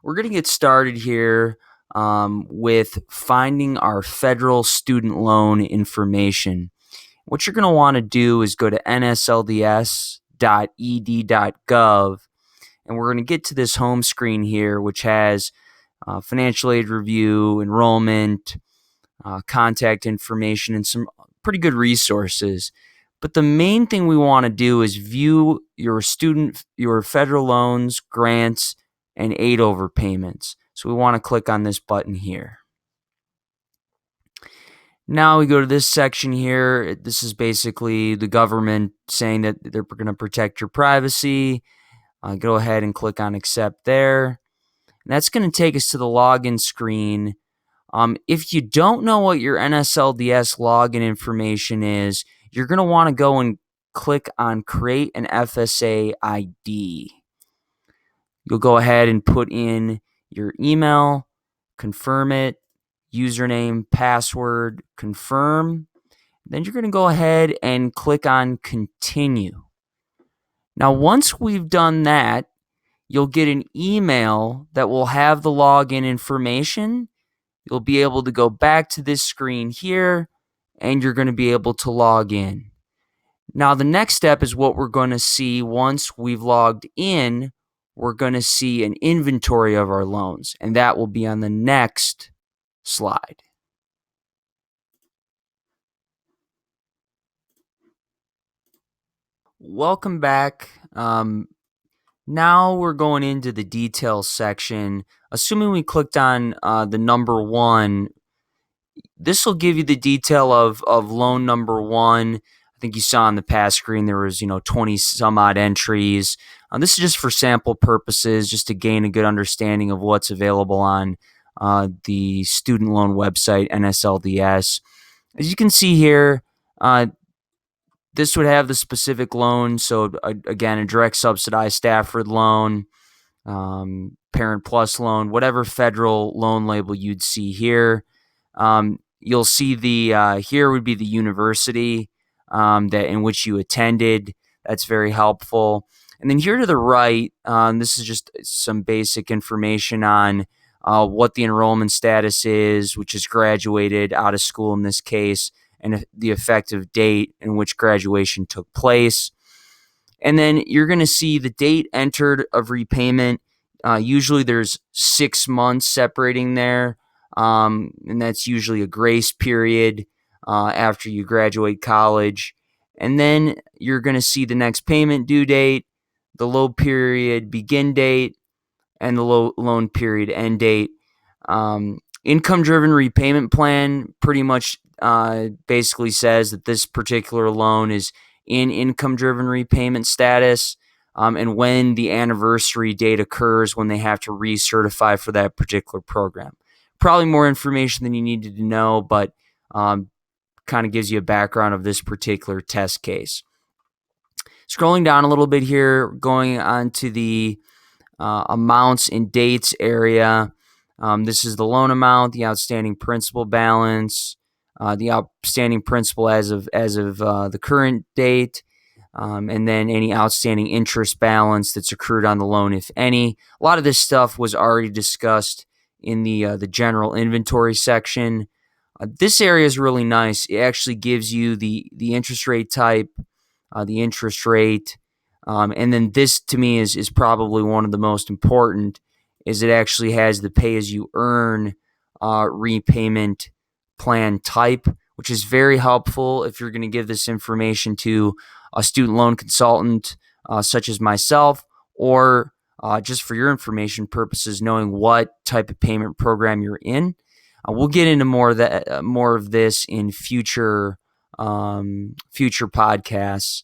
We're going to get started here with finding our federal student loan information. What you're going to want to do is go to nslds.ed.gov, and we're going to get to this home screen here, which has financial aid review, enrollment, contact information, and some pretty good resources. But the main thing we want to do is view your federal loans, grants, and aid overpayments. So we want to click on this button here. Now we go to this section here. This is basically the government saying that they're going to protect your privacy. Go ahead and click on accept there. And that's going to take us to the login screen. If you don't know what your NSLDS login information is, you're going to want to go and click on create an FSA ID. You'll go ahead and put in your email, confirm it, username, password, confirm. Then you're going to go ahead and click on continue. Now, once we've done that, you'll get an email that will have the login information. You'll be able to go back to this screen here, and you're going to be able to log in. Now, the next step is what we're going to see once we've logged in. We're going to see an inventory of our loans, and that will be on the next slide. Welcome back. Now we're going into the details section. Assuming we clicked on the number 1, this will give you the detail of loan number 1. I think you saw on the past screen there was 20 some odd entries. This is just for sample purposes, just to gain a good understanding of what's available on the student loan website, NSLDS. As you can see here, this would have the specific loan. So again, a direct subsidized Stafford loan, Parent Plus loan, whatever federal loan label you'd see here. You'll see the here would be the university that in which you attended. That's very helpful. And then here to the right, this is just some basic information on what the enrollment status is, which is graduated, out of school in this case, and the effective date in which graduation took place. And then you're going to see the date entered of repayment. Usually there's 6 months separating there, and that's usually a grace period after you graduate college. And then you're going to see the next payment due date, the loan period begin date, and the loan period end date. Income-driven repayment plan pretty much basically says that this particular loan is in income-driven repayment status, and when the anniversary date occurs when they have to recertify for that particular program. Probably more information than you needed to know, but kind of gives you a background of this particular test case. Scrolling down a little bit here, going on to the amounts and dates area. This is the loan amount, the outstanding principal balance, the outstanding principal as of the current date, and then any outstanding interest balance that's accrued on the loan, if any. A lot of this stuff was already discussed in the general inventory section. This area is really nice. It actually gives you the interest rate type, the interest rate, and then this to me is probably one of the most important, is it actually has the pay-as-you-earn repayment plan type, which is very helpful if you're going to give this information to a student loan consultant such as myself, or just for your information purposes, knowing what type of payment program you're in. We'll get into more of this in future podcasts.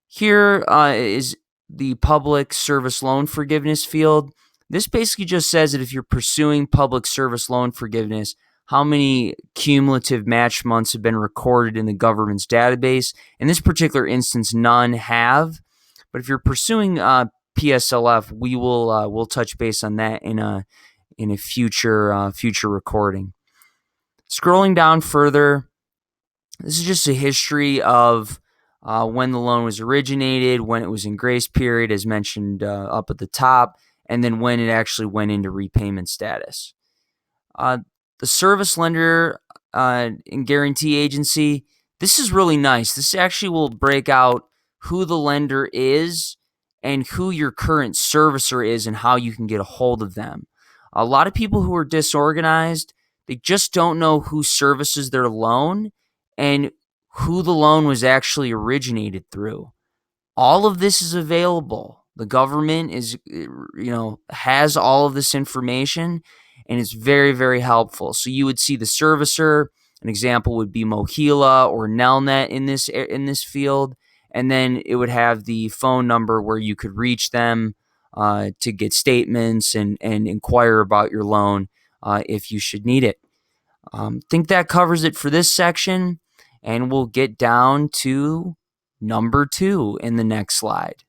Here is the public service loan forgiveness field. This basically just says that if you're pursuing public service loan forgiveness, how many cumulative match months have been recorded in the government's database. In this particular instance, none have. But if you're pursuing PSLF, we'll touch base on that in a future recording. Scrolling down further, this is just a history of when the loan was originated, when it was in grace period, as mentioned up at the top, and then when it actually went into repayment status. Uh, the service lender and guarantee agency, this is really nice. This actually will break out who the lender is and who your current servicer is and how you can get a hold of them. A lot of people who are disorganized, they just don't know who services their loan and who the loan was actually originated through. All of this is available. The government has all of this information, and it's very, very helpful. So you would see the servicer. An example would be Mohila or Nelnet in this field, and then it would have the phone number where you could reach them to get statements and inquire about your loan if you should need it. Think that covers it for this section, and we'll get down to number 2 in the next slide.